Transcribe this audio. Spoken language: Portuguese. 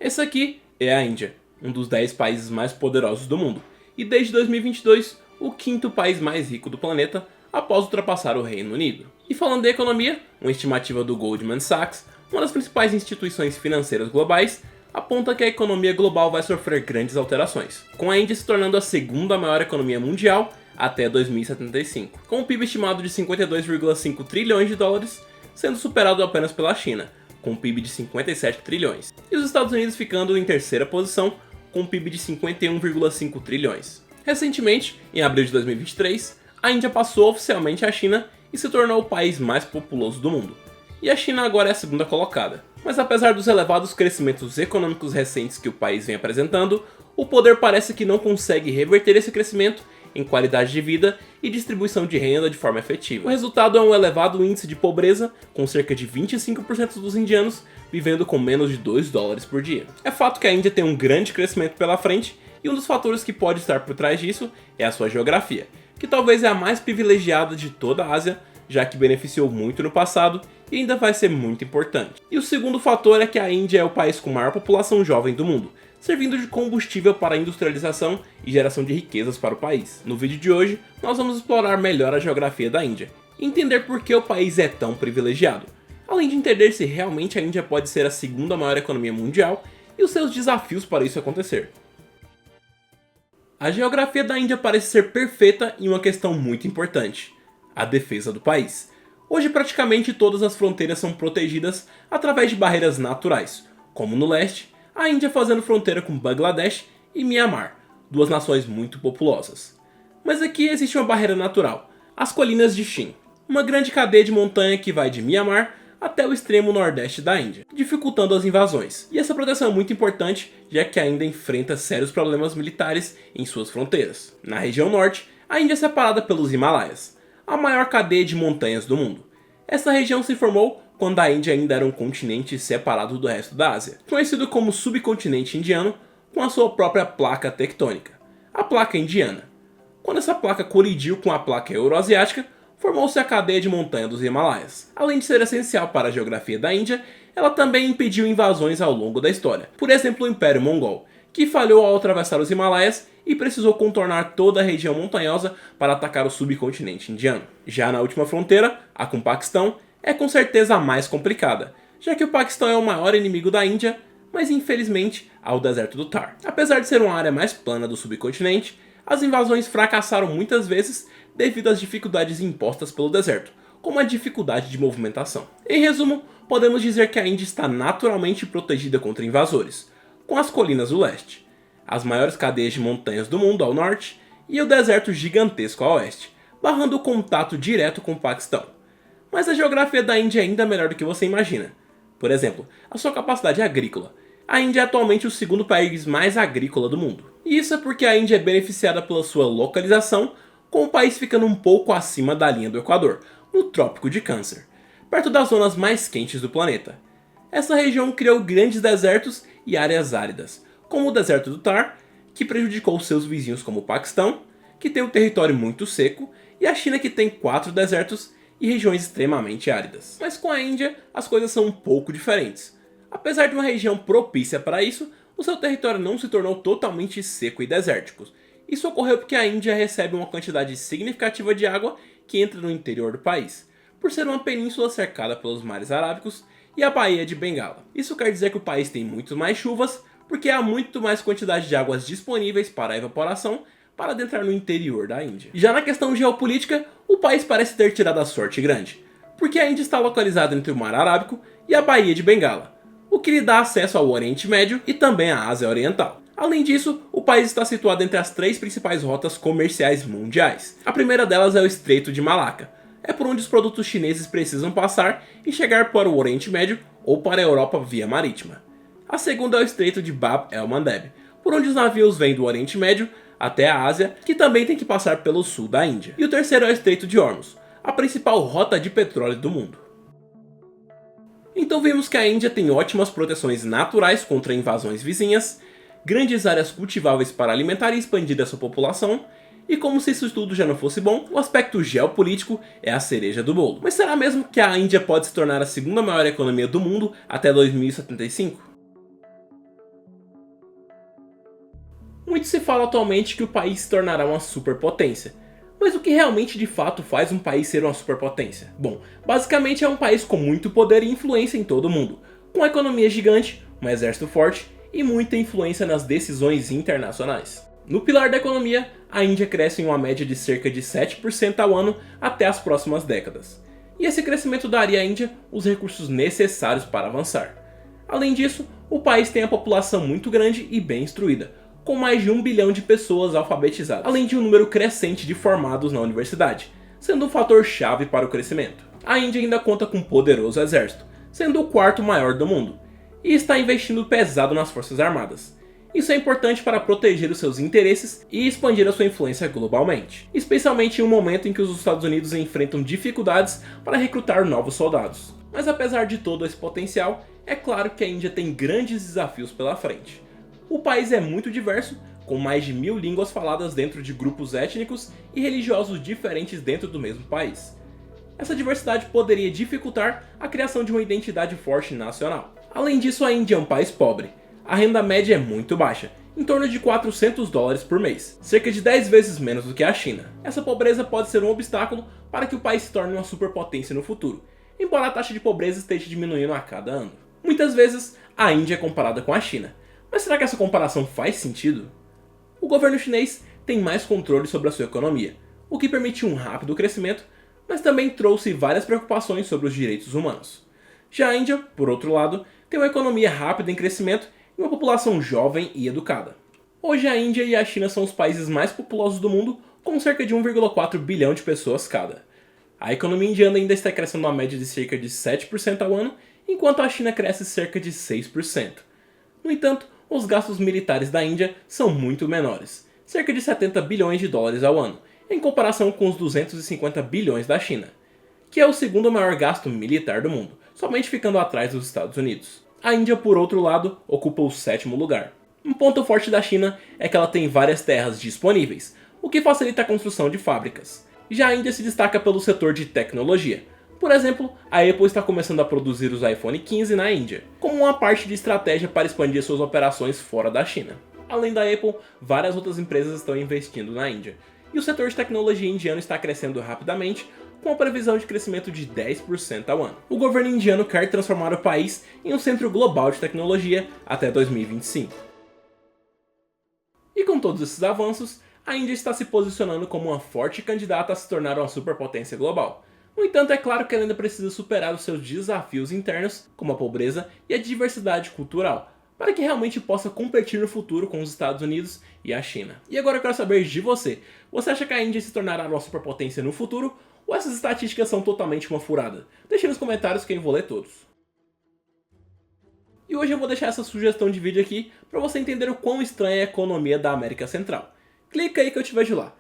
Esse aqui é a Índia, um dos 10 países mais poderosos do mundo, e desde 2022, o quinto país mais rico do planeta, após ultrapassar o Reino Unido. E falando de economia, uma estimativa do Goldman Sachs, uma das principais instituições financeiras globais, aponta que a economia global vai sofrer grandes alterações, com a Índia se tornando a segunda maior economia mundial até 2075, com um PIB estimado de 52,5 trilhões de dólares, sendo superado apenas pela China, com um PIB de 57 trilhões, e os Estados Unidos ficando em terceira posição, com um PIB de 51,5 trilhões. Recentemente, em abril de 2023, a Índia passou oficialmente a China e se tornou o país mais populoso do mundo. E a China agora é a segunda colocada. Mas apesar dos elevados crescimentos econômicos recentes que o país vem apresentando, o poder parece que não consegue reverter esse crescimento em qualidade de vida e distribuição de renda de forma efetiva. O resultado é um elevado índice de pobreza, com cerca de 25% dos indianos vivendo com menos de 2 dólares por dia. É fato que a Índia tem um grande crescimento pela frente, e um dos fatores que pode estar por trás disso é a sua geografia, que talvez é a mais privilegiada de toda a Ásia, já que beneficiou muito no passado e ainda vai ser muito importante. E o segundo fator é que a Índia é o país com maior população jovem do mundo, servindo de combustível para a industrialização e geração de riquezas para o país. No vídeo de hoje, nós vamos explorar melhor a geografia da Índia e entender por que o país é tão privilegiado, além de entender se realmente a Índia pode ser a segunda maior economia mundial e os seus desafios para isso acontecer. A geografia da Índia parece ser perfeita em uma questão muito importante: a defesa do país. Hoje praticamente todas as fronteiras são protegidas através de barreiras naturais, como no leste, a Índia fazendo fronteira com Bangladesh e Myanmar, duas nações muito populosas. Mas aqui existe uma barreira natural, as colinas de Shin, uma grande cadeia de montanha que vai de Myanmar até o extremo nordeste da Índia, dificultando as invasões. E essa proteção é muito importante, já que a Índia enfrenta sérios problemas militares em suas fronteiras. Na região norte, a Índia é separada pelos Himalaias, a maior cadeia de montanhas do mundo. Essa região se formou quando a Índia ainda era um continente separado do resto da Ásia, conhecido como subcontinente indiano, com a sua própria placa tectônica, a placa indiana. Quando essa placa colidiu com a placa euroasiática, formou-se a cadeia de montanha dos Himalaias. Além de ser essencial para a geografia da Índia, ela também impediu invasões ao longo da história. Por exemplo, o Império Mongol, que falhou ao atravessar os Himalaias e precisou contornar toda a região montanhosa para atacar o subcontinente indiano. Já na última fronteira, a com o Paquistão, é com certeza a mais complicada, já que o Paquistão é o maior inimigo da Índia, mas infelizmente há o deserto do Thar. Apesar de ser uma área mais plana do subcontinente, as invasões fracassaram muitas vezes devido às dificuldades impostas pelo deserto, como a dificuldade de movimentação. Em resumo, podemos dizer que a Índia está naturalmente protegida contra invasores, com as colinas do leste, as maiores cadeias de montanhas do mundo ao norte e o deserto gigantesco a oeste, barrando o contato direto com o Paquistão. Mas a geografia da Índia é ainda melhor do que você imagina. Por exemplo, a sua capacidade agrícola. A Índia é atualmente o segundo país mais agrícola do mundo. E isso é porque a Índia é beneficiada pela sua localização, com o país ficando um pouco acima da linha do Equador, no Trópico de Câncer, perto das zonas mais quentes do planeta. Essa região criou grandes desertos e áreas áridas, como o deserto do Thar, que prejudicou seus vizinhos como o Paquistão, que tem um território muito seco, e a China, que tem 4 desertos e regiões extremamente áridas. Mas com a Índia, as coisas são um pouco diferentes. Apesar de uma região propícia para isso, o seu território não se tornou totalmente seco e desértico. Isso ocorreu porque a Índia recebe uma quantidade significativa de água que entra no interior do país, por ser uma península cercada pelos mares arábicos e a Baía de Bengala. Isso quer dizer que o país tem muito mais chuvas, porque há muito mais quantidade de águas disponíveis para a evaporação para adentrar no interior da Índia. Já na questão geopolítica, o país parece ter tirado a sorte grande, porque a Índia está localizada entre o Mar Arábico e a Baía de Bengala, o que lhe dá acesso ao Oriente Médio e também à Ásia Oriental. Além disso, o país está situado entre as 3 principais rotas comerciais mundiais. A primeira delas é o Estreito de Malaca. É por onde os produtos chineses precisam passar e chegar para o Oriente Médio ou para a Europa via marítima. A segunda é o Estreito de Bab el-Mandeb, por onde os navios vêm do Oriente Médio até a Ásia, que também tem que passar pelo sul da Índia. E o terceiro é o Estreito de Hormuz, a principal rota de petróleo do mundo. Então vimos que a Índia tem ótimas proteções naturais contra invasões vizinhas, grandes áreas cultiváveis para alimentar e expandir a sua população, e como se isso tudo já não fosse bom, o aspecto geopolítico é a cereja do bolo. Mas será mesmo que a Índia pode se tornar a segunda maior economia do mundo até 2075? Muito se fala atualmente que o país se tornará uma superpotência. Mas o que realmente de fato faz um país ser uma superpotência? Bom, basicamente é um país com muito poder e influência em todo o mundo, com uma economia gigante, um exército forte e muita influência nas decisões internacionais. No pilar da economia, a Índia cresce em uma média de cerca de 7% ao ano até as próximas décadas. E esse crescimento daria à Índia os recursos necessários para avançar. Além disso, o país tem a população muito grande e bem instruída, com mais de 1 bilhão de pessoas alfabetizadas, além de um número crescente de formados na universidade, sendo um fator chave para o crescimento. A Índia ainda conta com um poderoso exército, sendo o quarto maior do mundo, e está investindo pesado nas forças armadas. Isso é importante para proteger os seus interesses e expandir a sua influência globalmente, especialmente em um momento em que os Estados Unidos enfrentam dificuldades para recrutar novos soldados. Mas apesar de todo esse potencial, é claro que a Índia tem grandes desafios pela frente. O país é muito diverso, com mais de 1000 línguas faladas dentro de grupos étnicos e religiosos diferentes dentro do mesmo país. Essa diversidade poderia dificultar a criação de uma identidade forte nacional. Além disso, a Índia é um país pobre. A renda média é muito baixa, em torno de $400 por mês, cerca de 10 vezes menos do que a China. Essa pobreza pode ser um obstáculo para que o país se torne uma superpotência no futuro, embora a taxa de pobreza esteja diminuindo a cada ano. Muitas vezes, a Índia é comparada com a China. Mas será que essa comparação faz sentido? O governo chinês tem mais controle sobre a sua economia, o que permitiu um rápido crescimento, mas também trouxe várias preocupações sobre os direitos humanos. Já a Índia, por outro lado, tem uma economia rápida em crescimento e uma população jovem e educada. Hoje a Índia e a China são os países mais populosos do mundo, com cerca de 1,4 bilhão de pessoas cada. A economia indiana ainda está crescendo uma média de cerca de 7% ao ano, enquanto a China cresce cerca de 6%. No entanto, os gastos militares da Índia são muito menores, cerca de 70 bilhões de dólares ao ano, em comparação com os 250 bilhões da China, que é o segundo maior gasto militar do mundo, somente ficando atrás dos Estados Unidos. A Índia, por outro lado, ocupa o 7º lugar. Um ponto forte da China é que ela tem várias terras disponíveis, o que facilita a construção de fábricas. Já a Índia se destaca pelo setor de tecnologia. Por exemplo, a Apple está começando a produzir os iPhone 15 na Índia, como uma parte de estratégia para expandir suas operações fora da China. Além da Apple, várias outras empresas estão investindo na Índia, e o setor de tecnologia indiano está crescendo rapidamente, com a previsão de crescimento de 10% ao ano. O governo indiano quer transformar o país em um centro global de tecnologia até 2025. E com todos esses avanços, a Índia está se posicionando como uma forte candidata a se tornar uma superpotência global. No entanto, é claro que ela ainda precisa superar os seus desafios internos, como a pobreza e a diversidade cultural, para que realmente possa competir no futuro com os Estados Unidos e a China. E agora eu quero saber de você. Você acha que a Índia se tornará uma superpotência no futuro? Ou essas estatísticas são totalmente uma furada? Deixe nos comentários que eu vou ler todos. E hoje eu vou deixar essa sugestão de vídeo aqui para você entender o quão estranha é a economia da América Central. Clica aí que eu te vejo lá.